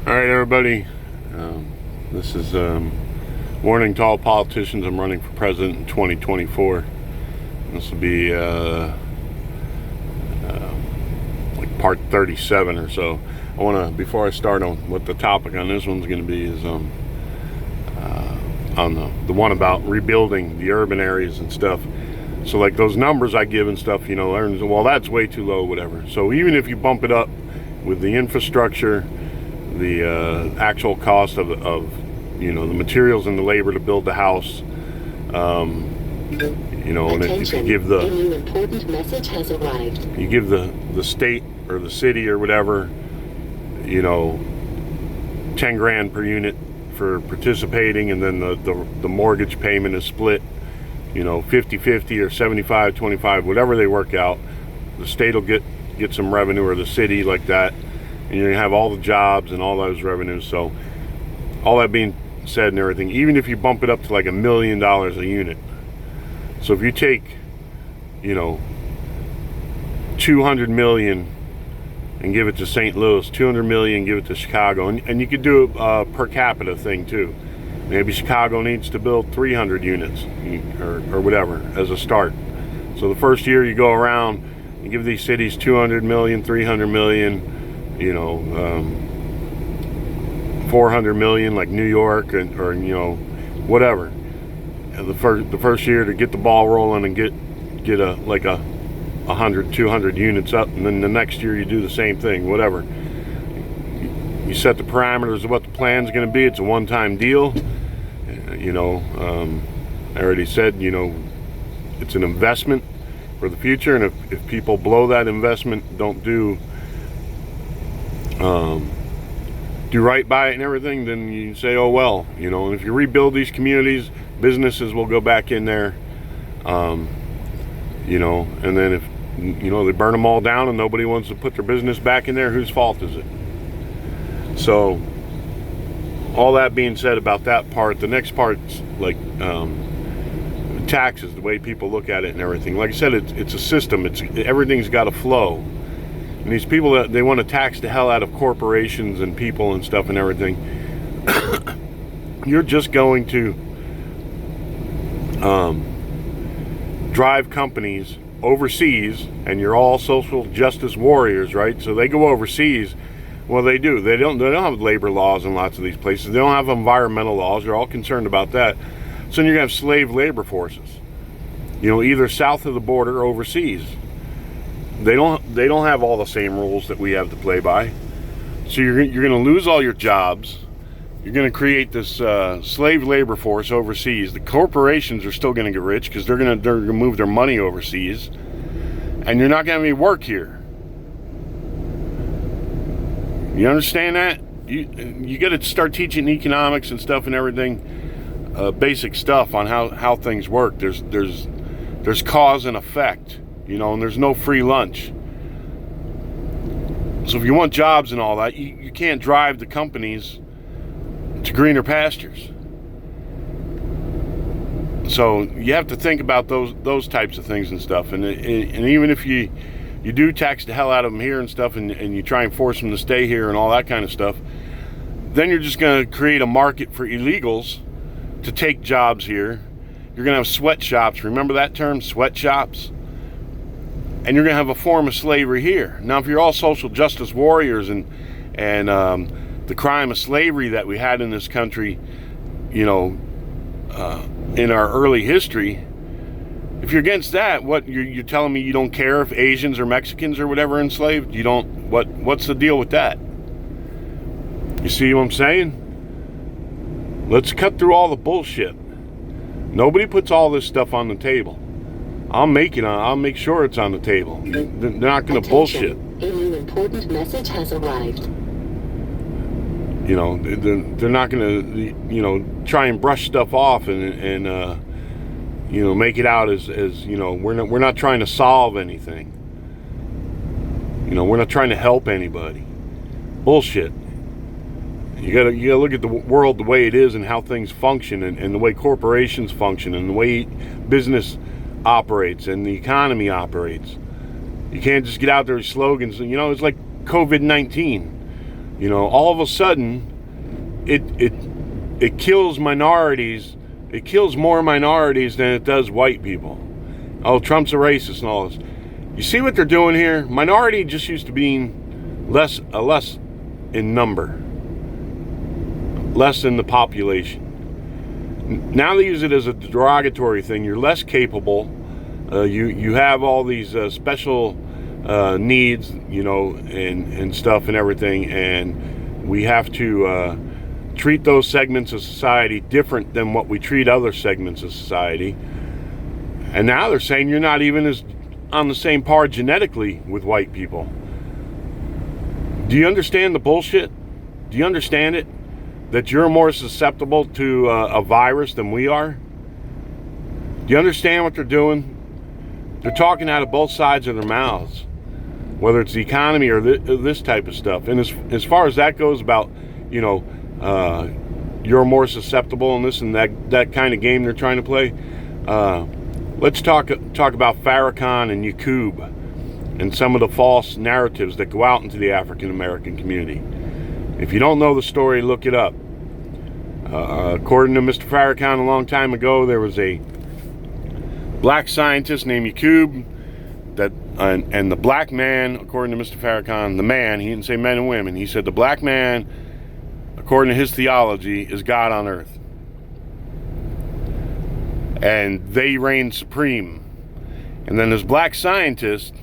All right, everybody. This is warning to all politicians. I'm running for president in 2024. This will be like part 37 or so. I want to, before I start on what the topic on this one's going to be, is on the one about rebuilding the urban areas and stuff. So like those numbers I give and stuff, you know, well, that's way too low, whatever. So even if you bump it up with the infrastructure, the actual cost of you know, the materials and the labor to build the house, you know, and if you give the important message has arrived. You give the state or the city or whatever, you know, 10 grand per unit for participating, and then the mortgage payment is split, you know, 50-50 or 75-25, whatever they work out. The state will get some revenue, or the city, like that, and you're gonna have all the jobs and all those revenues. So all that being said and everything, even if you bump it up to like $1 million a unit, so if you take, you know, 200 million and give it to St. Louis, 200 million, give it to Chicago, and you could do a per capita thing too. Maybe Chicago needs to build 300 units or whatever as a start. So the first year you go around and give these cities 200 million, 300 million, you know, 400 million, like New York, or you know, whatever. And the first year to get the ball rolling and get a 100, 200 units up, and then the next year you do the same thing, whatever. You set the parameters of what the plan's going to be. It's a one-time deal. You know, I already said, you know, it's an investment for the future, and if people blow that investment, don't do right by it and everything, then you say, oh well, you know. And if you rebuild these communities, businesses will go back in there, you know. And then if, you know, they burn them all down and nobody wants to put their business back in there, whose fault is it? So all that being said about that part, the next part's like taxes, the way people look at it and everything. Like I said, it's a system. Everything's got to flow. And these people, that they want to tax the hell out of corporations and people and stuff and everything. You're just going to drive companies overseas, and you're all social justice warriors, right? So they go overseas. Well, they do. They don't have labor laws in lots of these places. They don't have environmental laws. They're all concerned about that. So you're gonna have slave labor forces, you know, either south of the border or overseas. They don't have all the same rules that we have to play by. So you're gonna lose all your jobs. You're gonna create this slave labor force overseas. The corporations are still gonna get rich because they're gonna move their money overseas, and you're not gonna have any work here. You understand that? You got to start teaching economics and stuff and everything, basic stuff on how things work. There's cause and effect, you know, and there's no free lunch. So if you want jobs and all that, you can't drive the companies to greener pastures. So you have to think about those types of things and stuff. And even if you do tax the hell out of them here and stuff, and you try and force them to stay here and all that kind of stuff, then you're just going to create a market for illegals to take jobs here. You're going to have sweatshops. Remember that term, sweatshops? And you're going to have a form of slavery here. Now, if you're all social justice warriors and the crime of slavery that we had in this country, you know, in our early history, if you're against that, what you're telling me, you don't care if Asians or Mexicans or whatever enslaved? You don't? What's the deal with that? You see what I'm saying? Let's cut through all the bullshit. Nobody puts all this stuff on the table. I'll make sure it's on the table. They're not going to bullshit. A new important message has arrived. You know, they're not going to, you know, try and brush stuff off and you know, make it out as you know, we're not trying to solve anything. You know, we're not trying to help anybody. Bullshit. You gotta look at the world the way it is and how things function, and the way corporations function, and the way business operates and the economy operates. You can't just get out there with slogans. You know, it's like COVID-19. all of a sudden, it kills minorities. It kills more minorities than it does white people. Oh, Trump's a racist and all this. You see what they're doing here? Minority just used to being less in number, less than the population. Now they use it as a derogatory thing. You're less capable. You have all these special needs, and stuff and everything, and we have to treat those segments of society different than what we treat other segments of society. And now they're saying you're not even as on the same par genetically with white people. Do you understand the bullshit? Do you understand it? That you're more susceptible to a virus than we are? Do you understand what they're doing? They're talking out of both sides of their mouths, whether it's the economy or this type of stuff. And as far as that goes about, you're more susceptible and this and that kind of game they're trying to play. Let's talk about Farrakhan and Yaqub and some of the false narratives that go out into the African American community. If you don't know the story, look it up. According to Mr. Farrakhan, a long time ago, there was a black scientist named Yaqub, and the black man, according to Mr. Farrakhan, the man, he didn't say men and women, he said the black man, according to his theology, is God on earth. And they reign supreme. And then this black scientist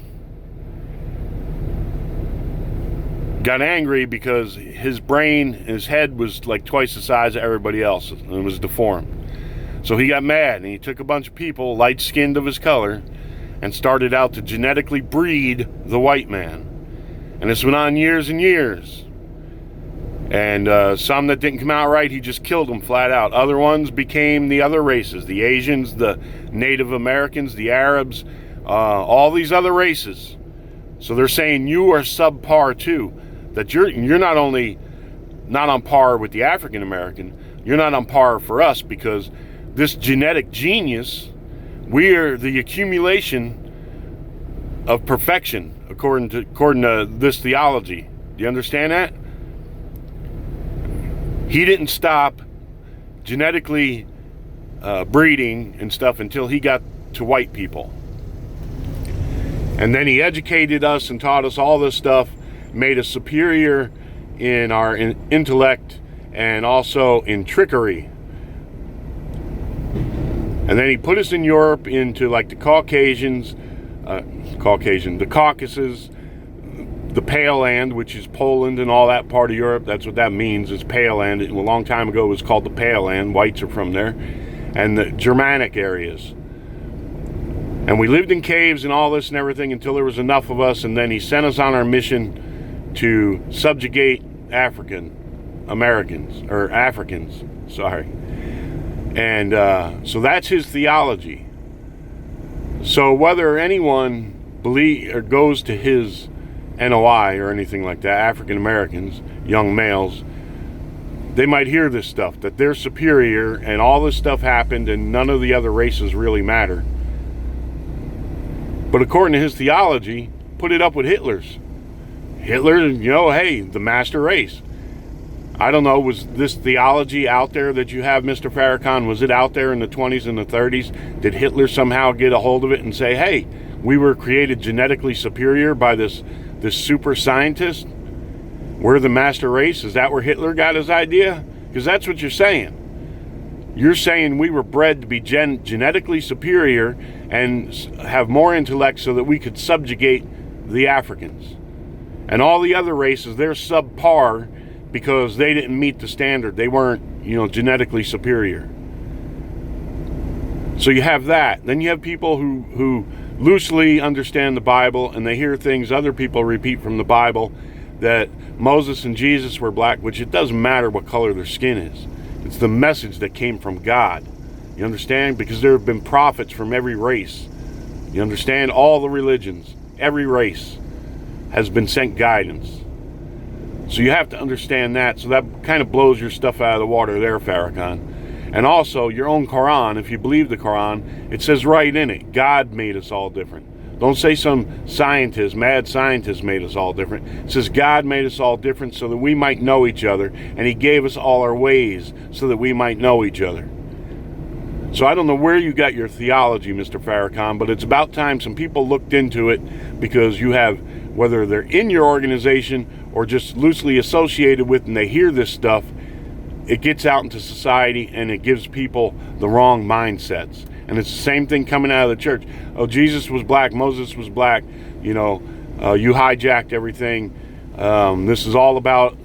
got angry because his brain, his head was like twice the size of everybody else, and it was deformed. So he got mad, and he took a bunch of people, light-skinned of his color, and started out to genetically breed the white man. And this went on years and years. And some that didn't come out right, he just killed them flat out. Other ones became the other races, the Asians, the Native Americans, the Arabs, all these other races. So they're saying you are subpar too, that you're not only not on par with the African American, you're not on par for us, because this genetic genius, we are the accumulation of perfection according to this theology. Do you understand that? He didn't stop genetically breeding and stuff until he got to white people. And then he educated us and taught us all this stuff, made us superior in our intellect and also in trickery. And then he put us in Europe into like the the Caucasus, the Pale Land, which is Poland and all that part of Europe. That's what that means, is Pale Land. A long time ago it was called the Pale Land. Whites are from there. And the Germanic areas. And we lived in caves and all this and everything until there was enough of us, and then he sent us on our mission to subjugate Africans. And so that's his theology. So whether anyone believes or goes to his NOI or anything like that, African Americans, young males, they might hear this stuff, that they're superior and all this stuff happened and none of the other races really matter. But according to his theology, put it up with Hitler's. Hitler, hey, the master race. I don't know, was this theology out there that you have, Mr. Farrakhan, was it out there in the 20s and the 30s? Did Hitler somehow get a hold of it and say, hey, we were created genetically superior by this super scientist? We're the master race? Is that where Hitler got his idea? Because that's what you're saying. You're saying we were bred to be genetically superior and have more intellect so that we could subjugate the Africans. And all the other races, they're subpar because they didn't meet the standard. They weren't, genetically superior. So you have that. Then you have people who loosely understand the Bible, and they hear things other people repeat from the Bible, that Moses and Jesus were black, which it doesn't matter what color their skin is. It's the message that came from God. You understand? Because there have been prophets from every race. You understand? All the religions, every race has been sent guidance. So you have to understand that. So that kind of blows your stuff out of the water there, Farrakhan. And also, your own Quran, if you believe the Quran, it says right in it, God made us all different. Don't say some scientist, mad scientist made us all different. It says God made us all different so that we might know each other, and he gave us all our ways so that we might know each other. So I don't know where you got your theology, Mr. Farrakhan, but it's about time some people looked into it, because you have, whether they're in your organization or just loosely associated with, and they hear this stuff, it gets out into society and it gives people the wrong mindsets. And it's the same thing coming out of the church. Oh, Jesus was black, Moses was black, you hijacked everything. This is all about,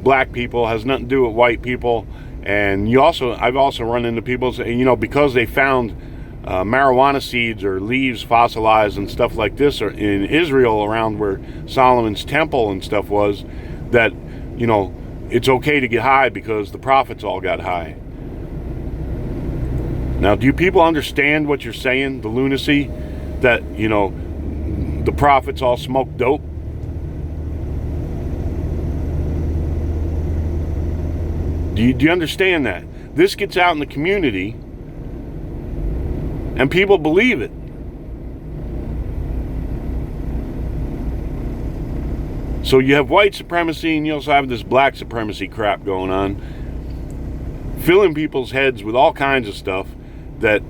black people, has nothing to do with white people. And I've also run into people saying, because they found marijuana seeds or leaves fossilized and stuff like this or in Israel around where Solomon's temple and stuff was, that, it's okay to get high because the prophets all got high. Now, do you people understand what you're saying? The lunacy that, the prophets all smoked dope? Do you understand that? This gets out in the community and people believe it. So you have white supremacy and you also have this black supremacy crap going on, filling people's heads with all kinds of stuff that,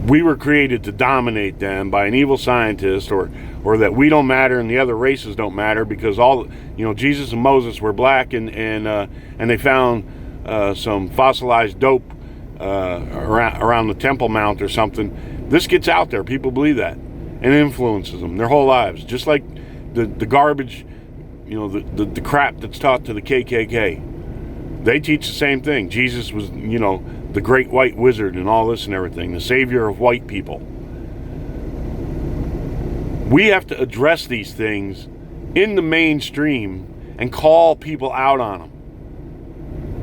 we were created to dominate them by an evil scientist, or that we don't matter and the other races don't matter because Jesus and Moses were black and they found some fossilized dope around the Temple Mount or something. This gets out there. People believe that and it influences them their whole lives, just like the garbage, the crap that's taught to the KKK. They teach the same thing. Jesus was, the great white wizard and all this and everything, the savior of white people. We have to address these things in the mainstream and call people out on them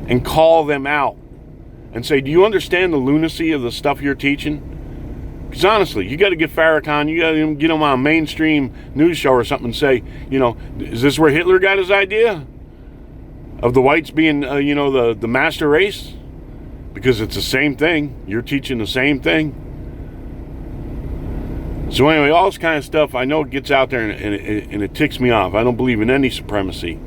and call them out and say, do you understand the lunacy of the stuff you're teaching? Because honestly, you got to get Farrakhan, you got to get him on a mainstream news show or something and say, is this where Hitler got his idea of the whites being, the master race? Because it's the same thing. You're teaching the same thing. So anyway, all this kind of stuff, I know it gets out there and it ticks me off. I don't believe in any supremacy.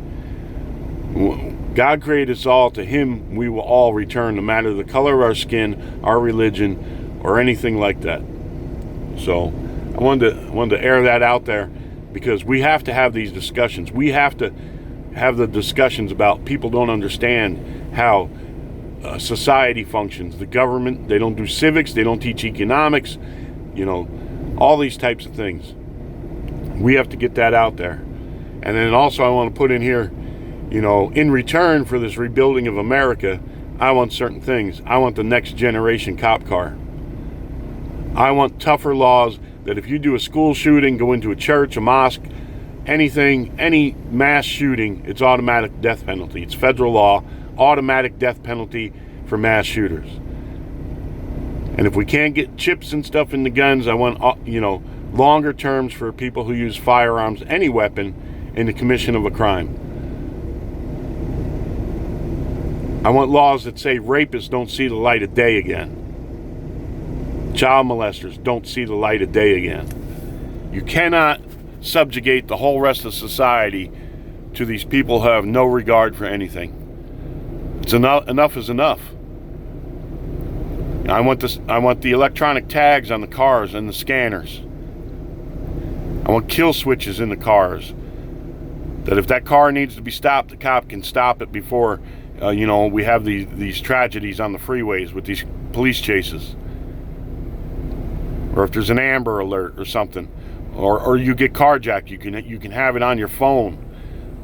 God created us all. To him we will all return, no matter the color of our skin, our religion, or anything like that. So I wanted to air that out there, because we have to have these discussions. We have to have the discussions about people don't understand how society functions. The government, they don't do civics, they don't teach economics, all these types of things. We have to get that out there. And then also I want to put in here, in return for this rebuilding of America, I want certain things. I want the next generation cop car. I want tougher laws that if you do a school shooting, go into a church, a mosque, anything, any mass shooting, it's automatic death penalty. It's federal law, automatic death penalty for mass shooters. And if we can't get chips and stuff in the guns, I want, longer terms for people who use firearms, any weapon, in the commission of a crime. I want laws that say rapists don't see the light of day again. Child molesters don't see the light of day again. You cannot subjugate the whole rest of society to these people who have no regard for anything. It's enough is enough. I want the electronic tags on the cars and the scanners. I want kill switches in the cars, that if that car needs to be stopped, the cop can stop it before we have these tragedies on the freeways with these police chases, or if there's an Amber Alert or something, or you get carjacked, you can have it on your phone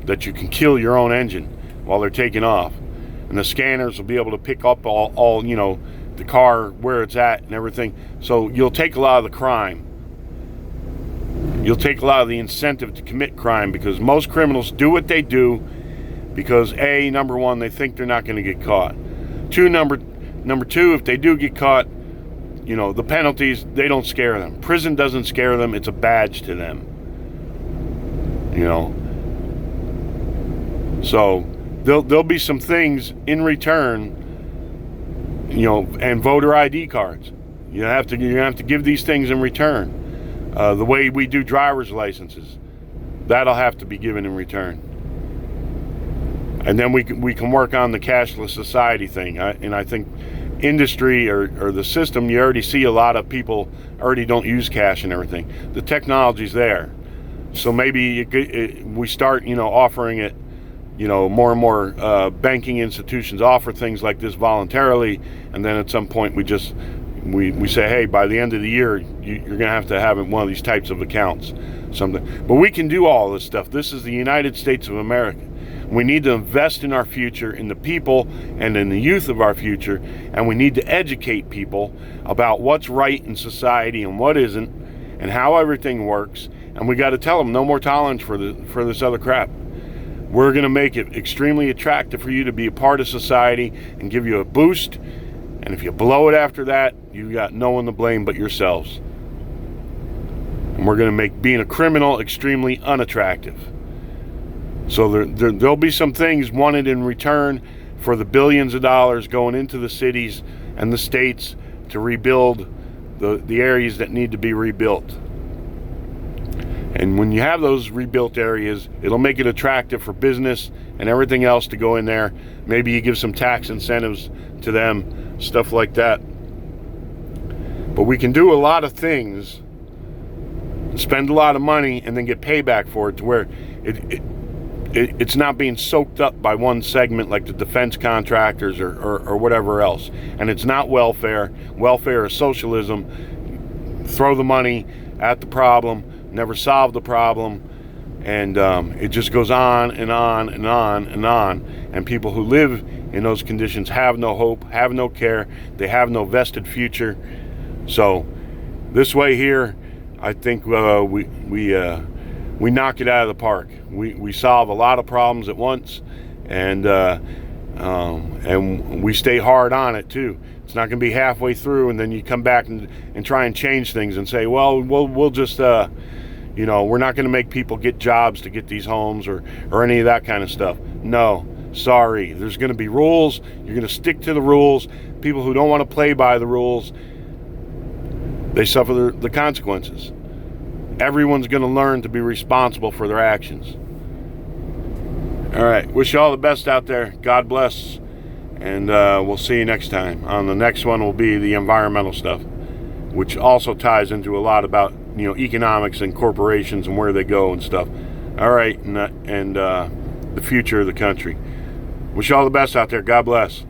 that you can kill your own engine while they're taking off, and the scanners will be able to pick up all the car where it's at and everything. So you'll take a lot of the crime. You'll take a lot of the incentive to commit crime, because most criminals do what they do because number one, they think they're not going to get caught. Number two, if they do get caught, the penalties, they don't scare them. Prison doesn't scare them. It's a badge to them. So there'll be some things in return, and voter ID cards. You're gonna have to give these things in return. The way we do driver's licenses, that'll have to be given in return. And then we can work on the cashless society thing. And I think industry or the system, you already see a lot of people already don't use cash and everything. The technology's there. So maybe we start, offering it, more and more banking institutions offer things like this voluntarily, and then at some point we say, hey, by the end of the year, you're going to have one of these types of accounts, something. But we can do all this stuff. This is the United States of America. We need to invest in our future, in the people and in the youth of our future, and we need to educate people about what's right in society and what isn't, and how everything works. And we got to tell them no more tolerance for this other crap. We're going to make it extremely attractive for you to be a part of society and give you a boost. And if you blow it after that, you got no one to blame but yourselves. And we're going to make being a criminal extremely unattractive. So there'll be some things wanted in return for the billions of dollars going into the cities and the states to rebuild the areas that need to be rebuilt. And when you have those rebuilt areas, it'll make it attractive for business and everything else to go in there. Maybe you give some tax incentives to them, stuff like that. But we can do a lot of things, spend a lot of money, and then get payback for it to where it's not being soaked up by one segment like the defense contractors or whatever else. And it's not welfare. Welfare is socialism. Throw the money at the problem, never solve the problem, and it just goes on and on and on and on. And people who live in those conditions have no hope, have no care, they have no vested future. So this way here, I think we knock it out of the park. We solve a lot of problems at once, and we stay hard on it too. It's not going to be halfway through and then you come back and try and change things and say, well, we'll just we're not going to make people get jobs to get these homes or any of that kind of stuff. No, sorry. There's going to be rules. You're going to stick to the rules. People who don't want to play by the rules, they suffer the consequences. Everyone's going to learn to be responsible for their actions. All right. Wish you all the best out there. God bless. And we'll see you next time. On the next one will be the environmental stuff, which also ties into a lot about economics and corporations and where they go and stuff. All right. And the future of the country. Wish you all the best out there. God bless.